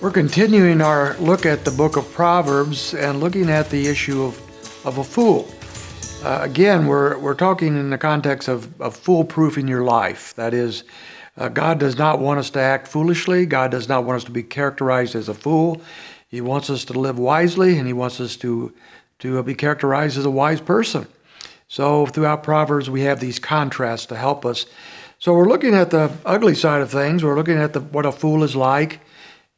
We're continuing our look at the book of Proverbs and looking at the issue of a fool. Again, we're talking in the context of foolproofing your life. That is, God does not want us to act foolishly. God does not want us to be characterized as a fool. He wants us to live wisely, and He wants us to be characterized as a wise person. So throughout Proverbs, we have these contrasts to help us. So we're looking at the ugly side of things. We're looking at what a fool is like.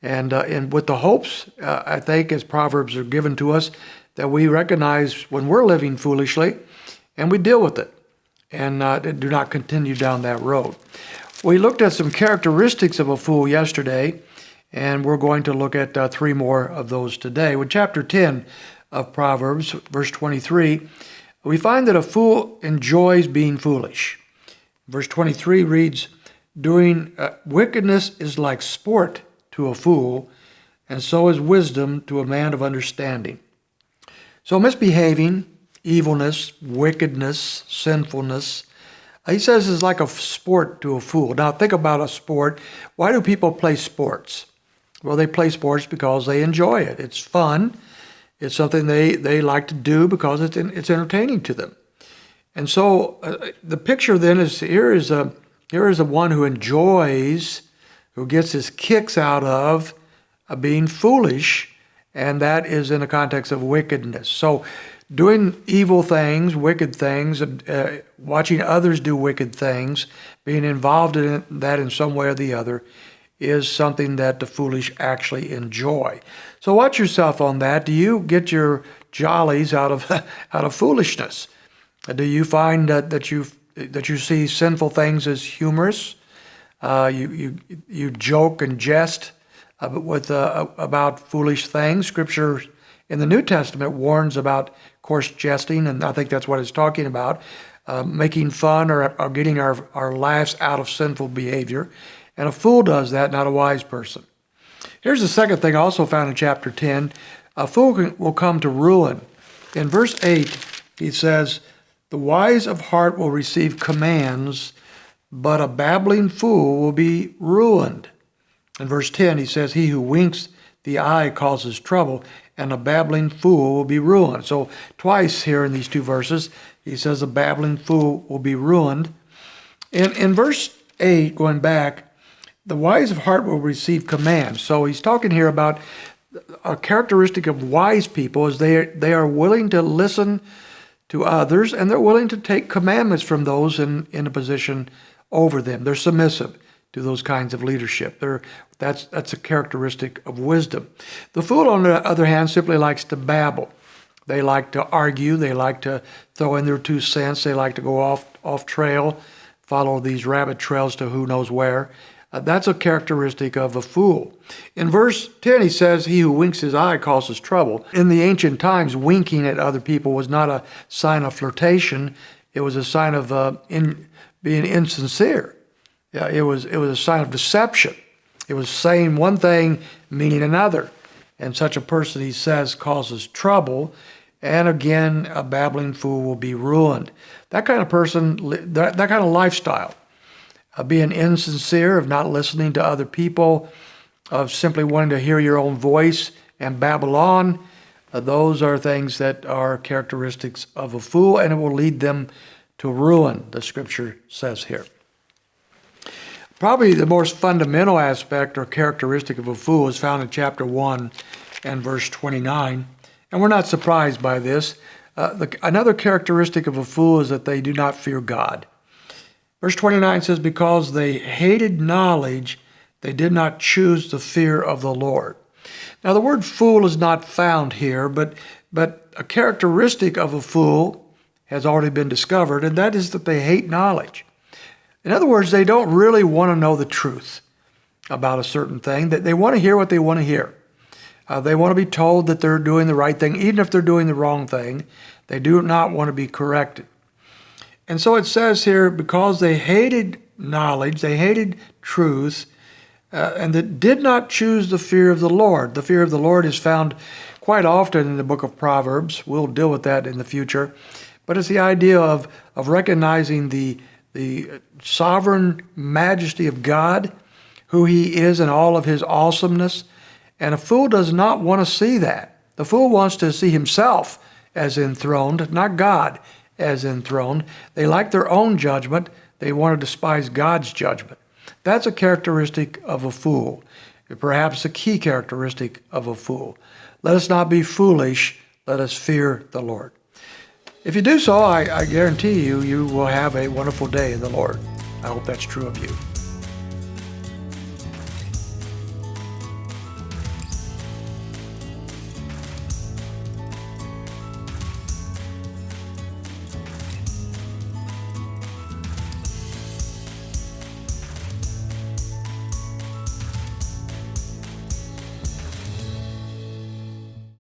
And with the hopes, I think, as Proverbs are given to us, that we recognize when we're living foolishly and we deal with it and do not continue down that road. We looked at some characteristics of a fool yesterday, and we're going to look at three more of those today. With chapter 10 of Proverbs, verse 23, we find that a fool enjoys being foolish. Verse 23 reads, "Doing wickedness is like sport to a fool, and so is wisdom to a man of understanding." So misbehaving, evilness, wickedness, sinfulness, he says is like a sport to a fool. Now think about a sport. Why do people play sports? Well, they play sports because they enjoy it. It's fun. It's something they like to do because it's entertaining to them. And so the picture then is here is a one who enjoys, who gets his kicks out of being foolish, and that is in the context of wickedness. So doing evil things, wicked things, watching others do wicked things, being involved in that in some way or the other, is something that the foolish actually enjoy. So watch yourself on that. Do you get your jollies out of foolishness? Do you find that you see sinful things as humorous? You joke and jest about foolish things. Scripture in the New Testament warns about coarse jesting, and I think that's what it's talking about, making fun or getting our laughs out of sinful behavior. And a fool does that, not a wise person. Here's the second thing also found in chapter 10. A fool will come to ruin. In verse 8, he says, "The wise of heart will receive commands, but a babbling fool will be ruined." In verse 10, he says, "He who winks the eye causes trouble, and a babbling fool will be ruined." So twice here in these two verses, he says a babbling fool will be ruined. In verse 8, going back, the wise of heart will receive commands. So he's talking here about a characteristic of wise people is they are willing to listen to others, and they're willing to take commandments from those in a position over them. They're submissive to those kinds of leadership. That's a characteristic of wisdom. The fool, on the other hand, simply likes to babble. They like to argue. They like to throw in their 2 cents. They like to go off trail, follow these rabbit trails to who knows where. That's a characteristic of a fool. In verse 10, he says, "He who winks his eye causes trouble." In the ancient times, winking at other people was not a sign of flirtation. It was a sign of being insincere. Yeah, it was a sign of deception. It was saying one thing, meaning another. And such a person, he says, causes trouble. And again, a babbling fool will be ruined. That kind of person, that kind of lifestyle, being insincere, of not listening to other people, of simply wanting to hear your own voice and babble on, those are things that are characteristics of a fool, and it will lead them to ruin, the Scripture says here. Probably the most fundamental aspect or characteristic of a fool is found in chapter 1 and verse 29, and we're not surprised by this. Another characteristic of a fool is that they do not fear God. Verse 29 says, "Because they hated knowledge, they did not choose the fear of the Lord." Now the word fool is not found here, but a characteristic of a fool has already been discovered, and that is that they hate knowledge. In other words, they don't really want to know the truth about a certain thing. They want to hear what they want to hear. They want to be told that they're doing the right thing, even if they're doing the wrong thing. They do not want to be corrected. And so it says here, because they hated knowledge, they hated truth, and that did not choose the fear of the Lord. The fear of the Lord is found quite often in the book of Proverbs. We'll deal with that in the future. But it's the idea of recognizing the sovereign majesty of God, who He is in all of His awesomeness, And a fool does not want to see that. The fool wants to see himself as enthroned, not God as enthroned. They like their own judgment. They want to despise God's judgment. That's a characteristic of a fool, perhaps a key characteristic of a fool. Let us not be foolish. Let us fear the Lord. If you do so, I guarantee you, you will have a wonderful day in the Lord. I hope that's true of you.